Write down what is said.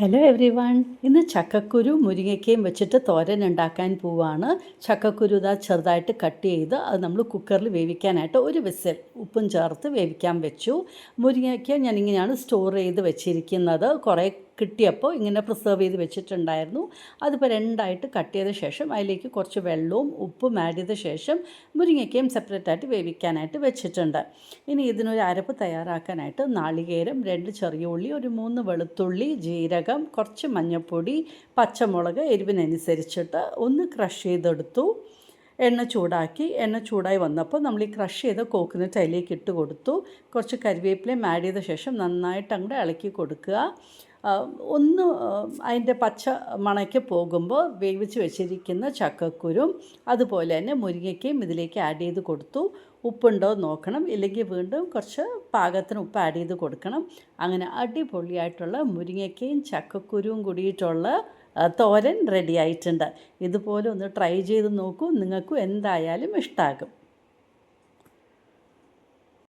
Hello every one. ഇന്ന് ചക്കക്കുരു മുരിങ്ങയ്ക്കയും വെച്ചിട്ട് തോരൻ ഉണ്ടാക്കാൻ പോവാണ്. ചക്കക്കുരു ഇതാ ചെറുതായിട്ട് കട്ട് ചെയ്ത് അത് നമ്മൾ കുക്കറിൽ വേവിക്കാനായിട്ട് ഒരു വിസിൽ ഉപ്പും ചേർത്ത് വേവിക്കാൻ വെച്ചു. മുരിങ്ങയ്ക്ക ഞാനിങ്ങനെയാണ് സ്റ്റോർ ചെയ്ത് വെച്ചിരിക്കുന്നത്. കുറേ കിട്ടിയപ്പോൾ ഇങ്ങനെ പ്രിസർവ് ചെയ്ത് വെച്ചിട്ടുണ്ടായിരുന്നു. അതിപ്പോൾ രണ്ടായിട്ട് കട്ട് ചെയ്ത ശേഷം അതിലേക്ക് കുറച്ച് വെള്ളവും ഉപ്പും ആഡ് ചെയ്ത ശേഷം മുരിങ്ങയ്ക്കയും സെപ്പറേറ്റായിട്ട് വേവിക്കാനായിട്ട് വെച്ചിട്ടുണ്ട്. ഇനി ഇതിനൊരു അരപ്പ് തയ്യാറാക്കാനായിട്ട് നാളികേരം, 2 ചെറിയ ഉള്ളി, ഒരു 3 വെളുത്തുള്ളി, ജീരകം, കുറച്ച് മഞ്ഞൾപ്പൊടി, പച്ചമുളക് എരിവിനനുസരിച്ചിട്ട് ഒന്ന് ക്രഷ് ചെയ്തെടുത്തു. എണ്ണ ചൂടായി വന്നപ്പോൾ നമ്മൾ ഈ ക്രഷ് ചെയ്ത കോക്കനട്ട് അതിലേക്ക് ഇട്ട് കൊടുത്തു. കുറച്ച് കരിവേപ്പിലയും ആഡ് ചെയ്ത ശേഷം നന്നായിട്ട് അങ്ങോട്ട് ഇളക്കി കൊടുക്കുക. ഒന്ന് അതിൻ്റെ പച്ച മണയ്ക്ക് പോകുമ്പോൾ വേവിച്ച് വെച്ചിരിക്കുന്ന ചക്കക്കുരും അതുപോലെ തന്നെ മുരിങ്ങയ്ക്കയും ഇതിലേക്ക് ആഡ് ചെയ്ത് കൊടുത്തു. ഉപ്പുണ്ടോ നോക്കണം, ഇല്ലെങ്കിൽ വീണ്ടും കുറച്ച് പാകത്തിന് ഉപ്പ് ആഡ് ചെയ്ത് കൊടുക്കണം. അങ്ങനെ അടിപൊളിയായിട്ടുള്ള മുരിങ്ങയ്ക്കയും ചക്കക്കുരുവും കൂടിയിട്ടുള്ള തോരൻ റെഡി ആയിട്ടുണ്ട്. ഇതുപോലെ ഒന്ന് ട്രൈ ചെയ്ത് നോക്കൂ, നിങ്ങൾക്കും എന്തായാലും ഇഷ്ടമാകും.